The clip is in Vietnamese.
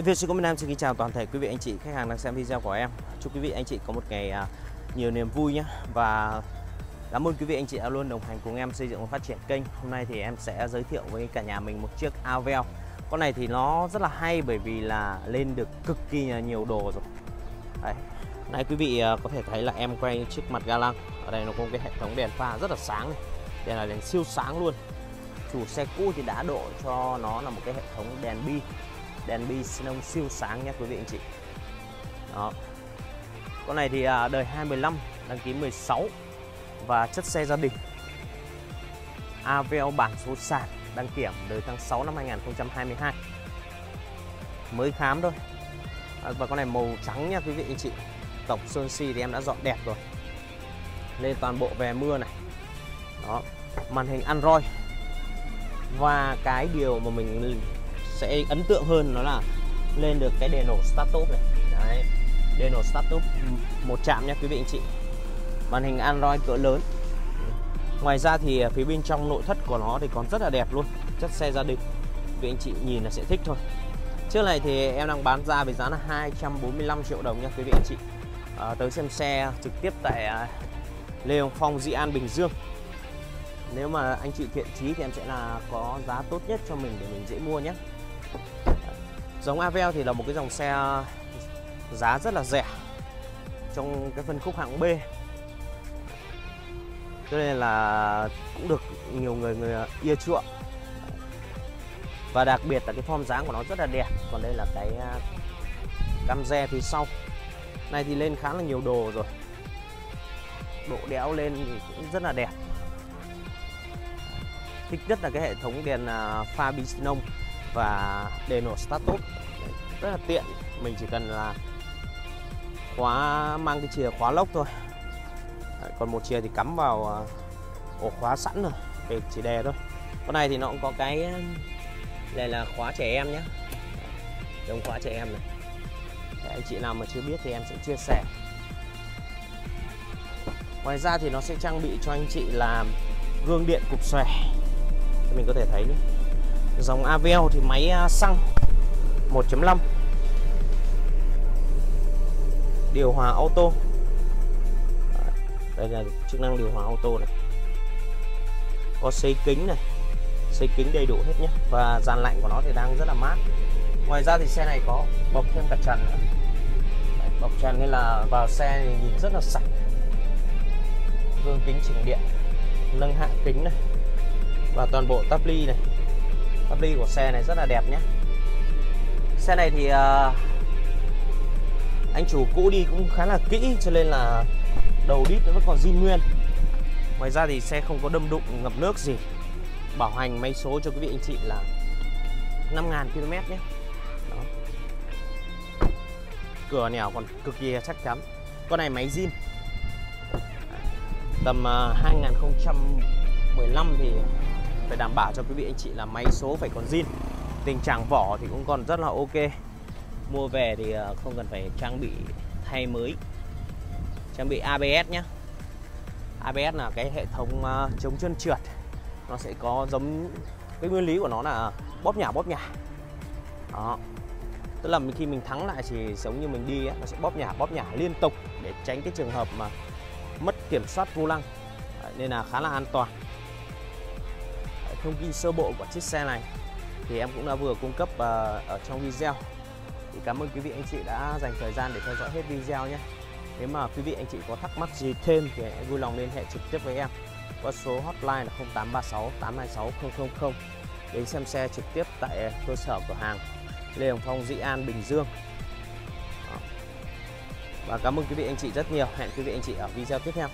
Việt xin kính chào toàn thể quý vị anh chị khách hàng đang xem video của em. Chúc quý vị anh chị có một ngày nhiều niềm vui nhé. Và cảm ơn quý vị anh chị đã luôn đồng hành cùng em xây dựng và phát triển kênh. Hôm nay thì em sẽ giới thiệu với cả nhà mình một chiếc Aveo. Con này thì nó rất là hay bởi vì là lên được cực kỳ nhiều đồ rồi. Đấy. Này quý vị có thể thấy là em quay trước mặt ga lăng. Ở đây nó có một cái hệ thống đèn pha rất là sáng này. Đèn là đèn siêu sáng luôn. Chủ xe cũ thì đã độ cho nó là một cái hệ thống đèn bi xenon siêu sáng nhé quý vị anh chị. Đó. Con này thì đời 2015, đăng ký 16 và chất xe gia đình. Aveo bản số sàn, đăng kiểm đời tháng 6 năm 2022. Mới khám thôi. Và con này màu trắng nha quý vị anh chị. Tổng sơn si thì em đã dọn đẹp rồi. Lên toàn bộ về mưa này. Đó. Màn hình Android. Và cái điều mà mình sẽ ấn tượng hơn nó là lên được cái đèn nổ start top này. Đấy. Đèn nổ start top một chạm nha quý vị anh chị. Màn hình Android cỡ lớn. Ngoài ra thì phía bên trong nội thất của nó thì còn rất là đẹp luôn. Chất xe gia đình. Quý vị anh chị nhìn là sẽ thích thôi. Trước này thì em đang bán ra với giá là 245 triệu đồng nha quý vị anh chị. Tới xem xe trực tiếp tại Lê Hồng Phong, Dĩ An, Bình Dương. Nếu mà anh chị thiện chí thì em sẽ là có giá tốt nhất cho mình để mình dễ mua nhé. Dòng Aveo thì là một cái dòng xe giá rất là rẻ trong cái phân khúc hạng B, cho nên là cũng được nhiều người yêu chuộng. Và đặc biệt là cái form dáng của nó rất là đẹp. Còn đây là cái cam re phía sau này thì lên khá là nhiều đồ rồi, độ đẽo lên thì cũng rất là đẹp. Thích nhất là cái hệ thống đèn pha bi xenon và đèn nổ start top rất là tiện. Mình chỉ cần là mang cái chìa khóa lốc thôi. Còn một chìa thì cắm vào ổ khóa sẵn rồi, để chỉ đè thôi. Con này thì nó cũng có cái này là khóa trẻ em nhé, giống khóa trẻ em này. Để anh chị nào mà chưa biết thì em sẽ chia sẻ. Ngoài ra thì nó sẽ trang bị cho anh chị là gương điện cụp xòe. Mình có thể thấy nữa. Dòng Aveo thì máy xăng 1.5, điều hòa auto. Đây là chức năng điều hòa auto này. Có xây kính này, xây kính đầy đủ hết nhé. Và dàn lạnh của nó thì đang rất là mát. Ngoài ra thì xe này có bọc thêm cả trần nữa. Đấy, bọc trần nên là vào xe thì nhìn rất là sạch. Gương kính chỉnh điện, nâng hạ kính này. Và toàn bộ tắp ly này. Tắp ly của xe này rất là đẹp nhé. Xe này thì anh chủ cũ đi cũng khá là kỹ, cho nên là đầu đít nó vẫn còn zin nguyên. Ngoài ra thì xe không có đâm đụng, ngập nước gì. Bảo hành máy số cho quý vị anh chị là 5.000 km nhé. Đó. Cửa nẻo còn cực kỳ chắc chắn. Con này máy zin. Tầm 2015 thì phải đảm bảo cho quý vị anh chị là máy số phải còn zin. Tình trạng vỏ thì cũng còn rất là ok. Mua về thì không cần phải trang bị thay mới. Trang bị ABS nhé. ABS là cái hệ thống chống trơn trượt. Nó sẽ có giống cái nguyên lý của nó là bóp nhả. Đó. Tức là khi mình thắng lại thì giống như mình đi ấy, nó sẽ bóp nhả liên tục để tránh cái trường hợp mà mất kiểm soát vô lăng. Đấy, nên là khá là an toàn. Đấy, thông tin sơ bộ của chiếc xe này thì em cũng đã vừa cung cấp ở trong video. Thì cảm ơn quý vị anh chị đã dành thời gian để theo dõi hết video nhé. Nếu mà quý vị anh chị có thắc mắc gì thêm thì hãy vui lòng liên hệ trực tiếp với em qua số hotline là 0836 826 000 đến xem xe trực tiếp tại cơ sở cửa hàng Lê Hồng Phong, Dĩ An, Bình Dương. Đó. Và cảm ơn quý vị anh chị rất nhiều. Hẹn quý vị anh chị ở video tiếp theo.